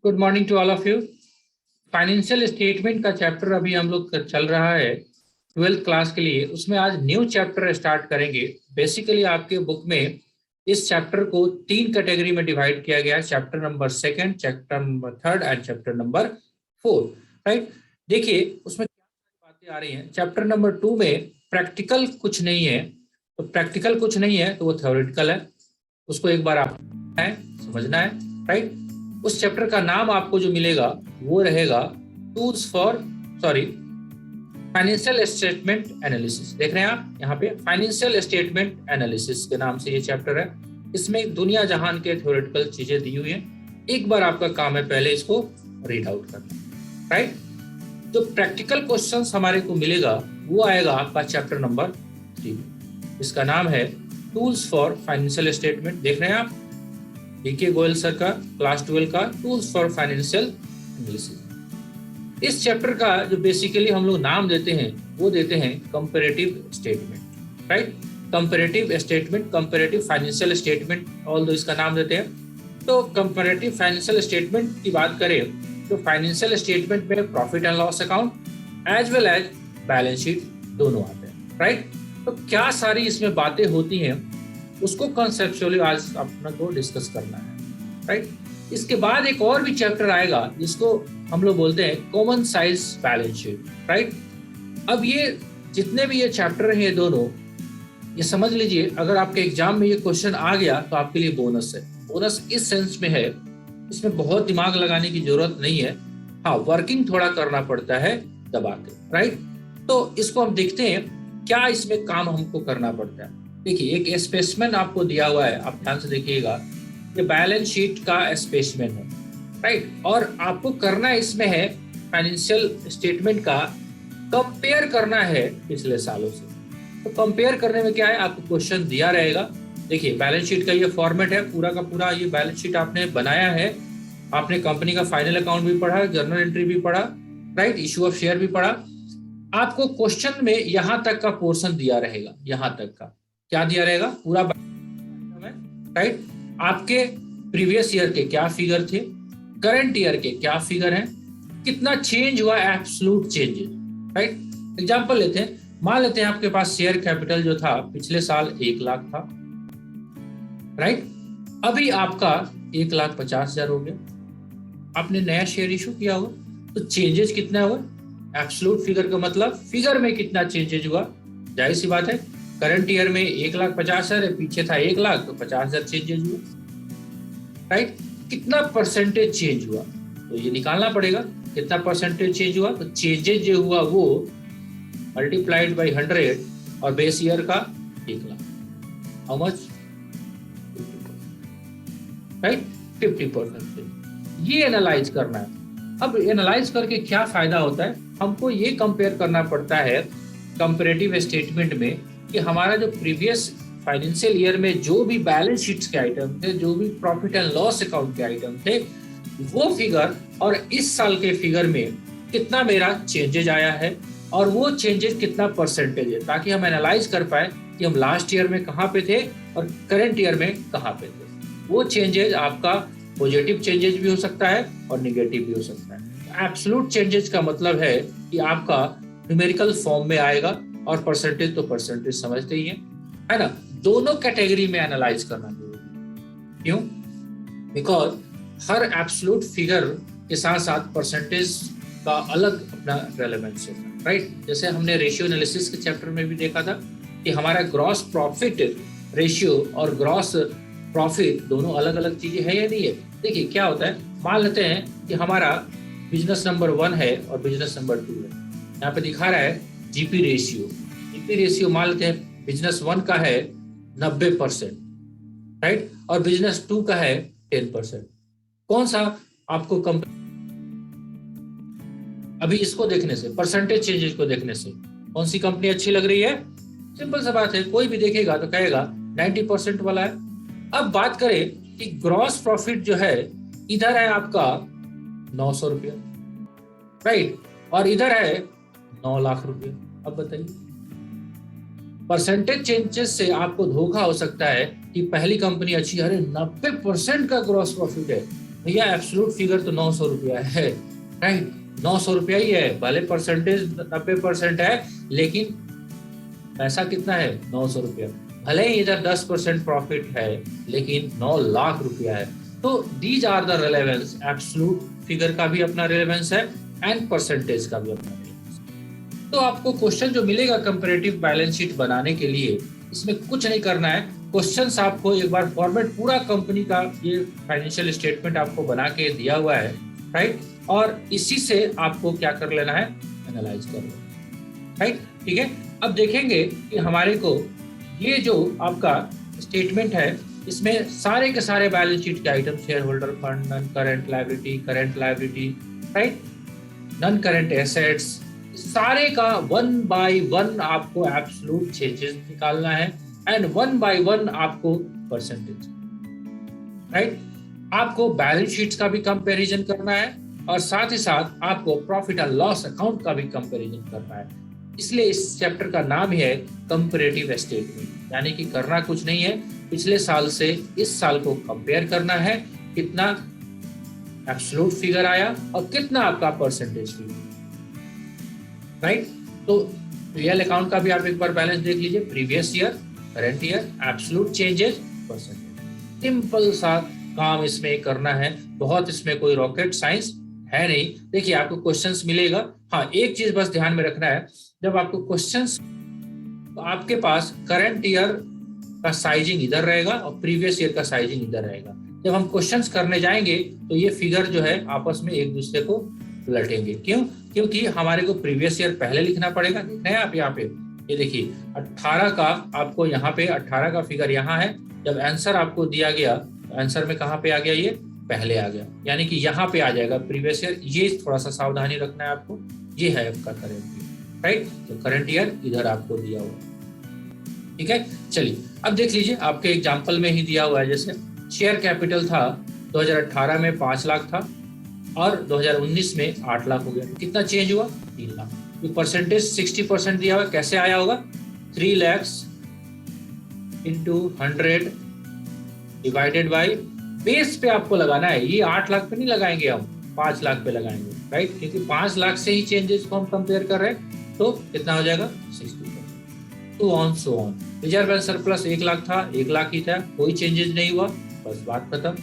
Good morning to all of you. Financial statement का chapter अभी हम लोग चल रहा है 12th क्लास के लिए। उसमें आज न्यू चैप्टर स्टार्ट करेंगे। बेसिकली आपके बुक में इस चैप्टर को 3 कैटेगरी में डिवाइड किया गया है, chapter number 2, chapter number 3 and chapter number 4। Right, देखिए उसमें क्या बातें आ रही हैं। चैप्टर नंबर 2 में प्रैक्टिकल कुछ नहीं है, तो प्रैक्टिकल कुछ नहीं है तो वो थ्योरेटिकल है, उसको एक बार आप समझना है। राइट, उस चैप्टर का नाम आपको जो मिलेगा वो रहेगा tools for financial statement analysis. देख रहे हैं आप यहाँ पे फाइनेंशियल स्टेटमेंट एनालिसिस के नाम से ये चैप्टर है। इसमें दुनिया जहान के थ्योरेटिकल चीजें दी हुई हैं। एक बार आपका काम है पहले इसको रीड आउट करना। राइट, जो प्रैक्टिकल क्वेश्चंस हमारे को मिलेगा वो आएगा आपका चैप्टर नंबर 3। इसका नाम है टूल्स फॉर फाइनेंशियल स्टेटमेंट। देख रहे हैं आप डीके गोयल सर का क्लास 12 का टूल्स फॉर फाइनेंशियल एनालिसिस। इस चैप्टर का जो बेसिकली हम लोग नाम देते हैं वो देते हैं comparative statement. Right, comparative statement, comparative financial statement, all दो इसका नाम देते हैं। तो कंपैरेटिव फाइनेंशियल स्टेटमेंट की बात करें तो फाइनेंशियल स्टेटमेंट में profit and loss account as well as balance sheet दोनों आते हैं। राइट, तो क्या सारी इसमें बातें होती हैं उसको कॉन्सेप्चुअली आज अपना को डिस्कस करना है। राइट, इसके बाद एक और भी चैप्टर आएगा जिसको हम लोग बोलते हैं common size balance sheet. Right, अब ये जितने भी ये चैप्टर हैं ये दोनों, ये समझ लीजिए अगर आपके एग्जाम में ये क्वेश्चन आ गया तो आपके लिए बोनस है। बोनस इस सेंस में है, इसमें बहुत दिमाग लगाने की जरूरत नहीं है। हाँ, वर्किंग थोड़ा करना पड़ता है दबा के। राइट, तो इसको हम देखते हैं क्या इसमें काम हमको करना पड़ता है। देखिए एक स्पेसिमेन आपको दिया हुआ है, आप ध्यान से देखिएगा, ये बैलेंस शीट का स्पेसिमेन है। राइट, और आपको करना इसमें है फाइनेंशियल स्टेटमेंट का कंपेयर करना है पिछले सालों से। तो कंपेयर करने में क्या है, आपको क्वेश्चन दिया रहेगा। देखिए बैलेंस शीट का ये फॉर्मेट है, पूरा का पूरा ये बैलेंस शीट आपने बनाया है। आपने कंपनी का फाइनल अकाउंट भी पढ़ा, जर्नल एंट्री भी पढ़ा, राइट, इशू ऑफ शेयर भी पढ़ा। आपको क्वेश्चन में यहाँ तक का पोर्शन दिया रहेगा, यहाँ तक का क्या दिया रहेगा, पूरा। राइट, आपके प्रीवियस ईयर के क्या फिगर थे, करंट ईयर के क्या फिगर हैं, कितना चेंज हुआ, एब्सोल्यूट चेंजेस। राइट, एग्जांपल लेते हैं, मान लेते हैं आपके पास शेयर कैपिटल जो था पिछले साल 1 लाख था। राइट, अभी आपका 1,50,000 हो गया। आपने नया शेयर इशू किया होगा, तो चेंजेस कितना हुआ, एब्सोल्यूट फिगर का मतलब फिगर में कितना चेंजेस हुआ। जाहिर सी बात है, करंट ईयर में 1,50,000 है, पीछे था 1 लाख, तो 50,000 चेंजेस हुआ। राइट, कितना परसेंटेज चेंज हुआ, तो ये निकालना पड़ेगा कितना परसेंटेज चेंज हुआ। तो चेंजेज जो हुआ वो मल्टीप्लाइड बाई 100 और बेस ईयर का 1 लाख, हाउ मच, 50%। राइट, 50% ये एनालाइज करना है। अब एनालाइज करके क्या फायदा होता है, हमको ये कंपेयर करना पड़ता है कंपैरेटिव स्टेटमेंट में कि हमारा जो प्रीवियस फाइनेंशियल ईयर में जो भी बैलेंस शीट्स के आइटम थे, जो भी प्रॉफिट एंड लॉस अकाउंट के आइटम थे, वो फिगर और इस साल के फिगर में कितना मेरा चेंजेज आया है और वो चेंजेस कितना परसेंटेज है, ताकि हम एनालाइज कर पाए कि हम लास्ट ईयर में कहाँ पे थे और करंट ईयर में कहाँ पे थे। वो चेंजेज आपका पॉजिटिव चेंजेस भी हो सकता है और निगेटिव भी हो सकता है। एब्सोल्यूट चेंजेस का मतलब है कि आपका न्यूमेरिकल फॉर्म में आएगा, और परसेंटेज तो परसेंटेज समझते ही है ना। दोनों कैटेगरी में एनालाइज करना जरूरी। क्यों? बिकॉज हर एब्सोल्यूट फिगर के साथ साथ परसेंटेज का अलग अपना रेलेवेंस होता है। राइट, जैसे हमने रेशियो एनालिसिस के चैप्टर में भी देखा था कि हमारा ग्रॉस प्रॉफिट रेशियो और ग्रॉस प्रॉफिट दोनों अलग अलग चीजें है या नहीं है। देखिए क्या होता है, मान लेते हैं कि हमारा बिजनेस नंबर 1 है और बिजनेस नंबर 2 है। यहाँ पे दिखा रहा है जीपी रेशियो। जीपी रेशियो मान लेते हैं बिजनेस 1 का है 90%, राइट, और बिजनेस 2 का है 10%। कौन सा आपको कंपनी, अभी इसको देखने से, परसेंटेज चेंजेस को देखने से कौन सी कंपनी अच्छी लग रही है? सिंपल सा बात है, कोई भी देखेगा तो कहेगा 90% वाला है। अब बात करें कि ग्रॉस प्रॉफिट जो है, इधर है आपका 900 रुपया, राइट, और इधर है 9 लाख रुपया। अब बताइए, परसेंटेज चेंजेस से आपको धोखा हो सकता है कि पहली कंपनी अच्छी, अरे 90% का ग्रॉस प्रॉफिट है, भैया एब्सोल्यूट फिगर तो 900 रुपया है, राइट, 900 रुपया ही है, भले परसेंटेज 90% है, लेकिन पैसा कितना है 900 रुपया। भले ही इधर 10% प्रॉफिट है, लेकिन 9 लाख रुपया है। तो these are the relevance, absolute figure का भी अपना रेलेवेंस है एंड परसेंटेज का भी अपना रेलेवेंस है। तो आपको क्वेश्चन जो मिलेगा कंपैरेटिव बैलेंस शीट बनाने के लिए, इसमें कुछ नहीं करना है, क्वेश्चंस आपको एक बार फॉर्मेट पूरा कंपनी का ये फाइनेंशियल स्टेटमेंट आपको बना के दिया हुआ है, राइट, और इसी से आपको क्या कर लेना है, एनालाइज कर लेना, राइट, ठीक है। अब देखेंगे कि हमारे को ये जो आपका स्टेटमेंट है, इसमें सारे के सारे बैलेंस शीट के item, share holder fund, non current liability, right, non current assets, सारे का 1 बाय 1 आपको एब्सोल्यूट चेंजेस निकालना है एंड 1 बाय 1 आपको परसेंटेज, राइट। आपको बैलेंस शीट्स का भी कंपैरिजन करना है और साथ ही साथ आपको प्रॉफिट एंड लॉस अकाउंट का भी कंपैरिजन करना है। इसलिए इस चैप्टर का नाम है कंपैरेटिव स्टेटमेंट, यानी कि करना कुछ नहीं है, पिछले साल से इस साल को कंपेयर करना है, कितना एब्सोल्यूट फिगर आया और कितना आपका परसेंटेज फिगर, राइट। तो रियल अकाउंट का भी आप एक बार बैलेंस देख लीजिए, previous year, current year, absolute changes, percentage. Simple सा काम इसमें करना है, बहुत इसमें कोई रॉकेट साइंस है नहीं। देखिए आपको क्वेश्चंस मिलेगा, हाँ एक चीज बस ध्यान में रखना है, जब आपको क्वेश्चंस, तो आपके पास करंट ईयर का साइजिंग इधर रहेगा और प्रीवियस ईयर का साइजिंग इधर रहेगा। जब हम क्वेश्चंस करने जाएंगे तो ये फिगर जो है आपस में एक दूसरे को उलटेंगे। क्यों? क्योंकि हमारे को प्रीवियस ईयर पहले लिखना पड़ेगा। देख रहे हैं आप यहाँ पे, ये देखिए 18 का आपको यहाँ पे 18 का फिगर यहाँ है, जब आंसर आपको दिया गया आंसर में कहाँ पे आ गया, ये पहले आ गया, यानी कि यहाँ पे आ जाएगा प्रीवियस ईयर। ये थोड़ा सा सावधानी रखना है आपको, ये है आपका करंट ईयर, राइट। तो करंट ईयर इधर आपको दिया हुआ, ठीक है। चलिए अब देख लीजिए, आपके एग्जाम्पल में ही दिया हुआ है, जैसे शेयर कैपिटल था 2018 में 5 लाख था और 2019 में 8 लाख हो गया। कितना चेंज हुआ? 3 लाख। तो परसेंटेज 60% दिया हुआ, कैसे आया होगा? 3 lakh into 100 divided by, base पे आपको लगाना है, ये 8 लाख पे नहीं लगाएंगे हम, 5 लाख पे लगाएंगे, राइट, क्योंकि 5 लाख से ही चेंजेस को हम कंपेयर कर रहे हैं। तो कितना हो जाएगा? 60%। तो on so on. Reserve and surplus 1 lakh था, 1 लाख ही था, कोई चेंजेस नहीं हुआ, बस बात खत्म।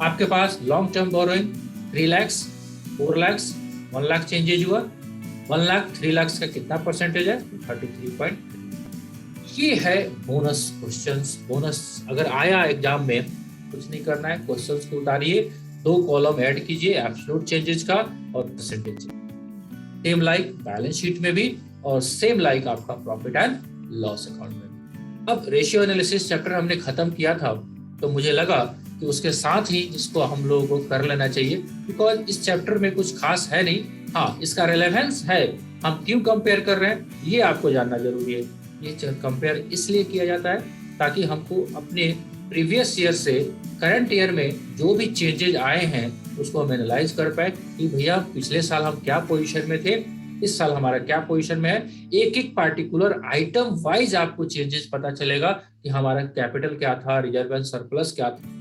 आपके पास long term borrowing 3 lakh, 4 lakh, 1 lakh changes हुआ। 1 लाख 3 लाख का कितना परसेंटेज है? 33.3। ये है बोनस क्वेश्चंस। बोनस अगर आया एग्जाम में, कुछ नहीं करना है, क्वेश्चंस को उतारिए, 2 कॉलम ऐड कीजिए, एब्सोल्यूट चेंजेस का और percentage, same like balance sheet में भी और सेम लाइक आपका प्रॉफिट एंड लॉस अकाउंट में। अब रेशियो एनालिसिस चैप्टर हमने खत्म किया था, तो मुझे लगा कि उसके साथ ही इसको हम लोगों को कर लेना चाहिए, बिकॉज इस चैप्टर में कुछ खास है नहीं। हाँ, इसका रेलेवेंस है, हम क्यों कंपेयर कर रहे हैं ये आपको जानना जरूरी है। ये कंपेयर इसलिए किया जाता है ताकि हमको अपने प्रीवियस ईयर से करंट ईयर में जो भी चेंजेस आए हैं उसको हम एनालाइज कर पाए कि भैया पिछले साल हम क्या पोजीशन में थे, इस साल हमारा क्या पोजीशन में है। एक एक पार्टिकुलर आइटम वाइज आपको चेंजेस पता चलेगा कि हमारा कैपिटल क्या था, रिजर्व एंड सरप्लस क्या था,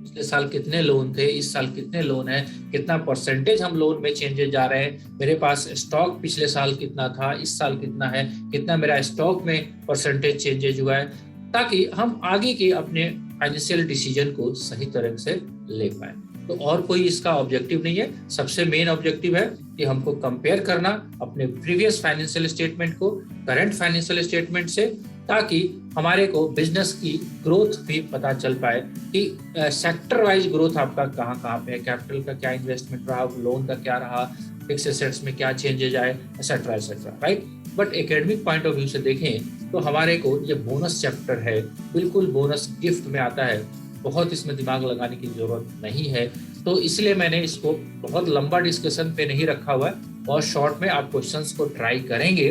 पिछले साल कितने लोन थे, इस साल कितने लोन है, कितना परसेंटेज हम लोन में चेंजेस जा रहे हैं, मेरे पास स्टॉक पिछले साल कितना था, इस साल कितना है, कितना मेरा स्टॉक में परसेंटेज चेंजेज हुआ है, ताकि हम आगे के अपने फाइनेंशियल डिसीजन को सही तरह से ले पाए। तो और कोई इसका ऑब्जेक्टिव नहीं है, सबसे मेन ऑब्जेक्टिव है कि हमको कंपेयर करना अपने प्रीवियस फाइनेंशियल स्टेटमेंट को करंट फाइनेंशियल स्टेटमेंट से, ताकि हमारे को बिजनेस की ग्रोथ भी पता चल पाए कि सेक्टर वाइज ग्रोथ आपका कहाँ कहाँ पे है, कैपिटल का क्या इन्वेस्टमेंट रहा, लोन का क्या रहा, फिक्स एसेट्स में क्या चेंजेज आए, etcetera etcetera, right. But academic point of view से देखें तो हमारे को ये बोनस चैप्टर है, बिल्कुल बोनस गिफ्ट में आता है, बहुत इसमें दिमाग लगाने की जरूरत नहीं है। तो इसलिए मैंने इसको बहुत लंबा डिस्कशन पे नहीं रखा हुआ है, बहुत शॉर्ट में आप क्वेश्चंस को ट्राई करेंगे,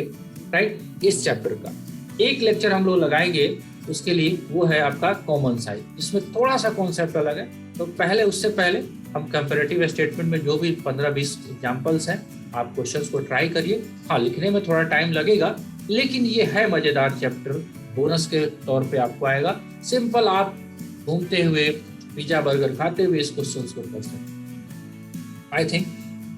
राइट। इस चैप्टर का एक लेक्चर हम लोग लगाएंगे, उसके लिए वो है आपका कॉमन साइज, जिसमें थोड़ा सा कॉन्सेप्ट अलग है। तो पहले उससे पहले हम कंपैरेटिव स्टेटमेंट में जो भी 15-20 एग्जांपल्स हैं, आप क्वेश्चंस को ट्राई करिए। हाँ, लिखने में थोड़ा टाइम लगेगा, लेकिन ये है मजेदार चैप्टर, बोनस के तौर पे आपको आएगा। सिंपल आप घूमते हुए पिज्जा बर्गर खाते हुए इस क्वेश्चन को कर सकते। आई थिंक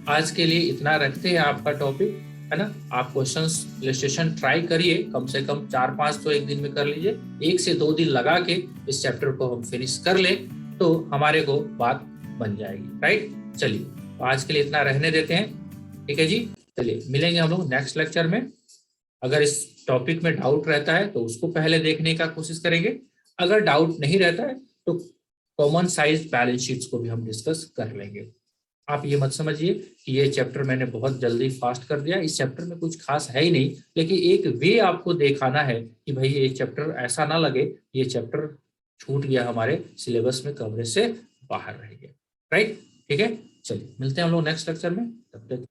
आज के लिए इतना रखते हैं आपका टॉपिक, है ना। आप क्वेश्चंस इलस्ट्रेशन ट्राई करिए, कम से कम 4-5 तो एक दिन में कर लीजिए, 1 से 2 दिन लगा के इस चैप्टर को हम फिनिश कर ले तो हमारे को बात बन जाएगी, राइट। चलिए तो आज के लिए इतना रहने देते हैं, ठीक है जी। चलिए मिलेंगे हम लोग नेक्स्ट लेक्चर में। अगर इस टॉपिक में डाउट रहता है तो उसको पहले देखने का कोशिश करेंगे, अगर डाउट नहीं रहता है तो कॉमन साइज बैलेंस शीट्स को भी हम डिस्कस कर लेंगे। आप ये मत समझिए कि ये चैप्टर मैंने बहुत जल्दी फास्ट कर दिया, इस चैप्टर में कुछ खास है ही नहीं, लेकिन एक वे आपको दिखाना है कि भाई ये चैप्टर ऐसा ना लगे ये चैप्टर छूट गया, हमारे सिलेबस में कवरेज से बाहर रह गया, राइट। ठीक है, चलिए मिलते हैं हम लोग नेक्स्ट लेक्चर में, तब तक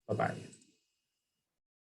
बाय।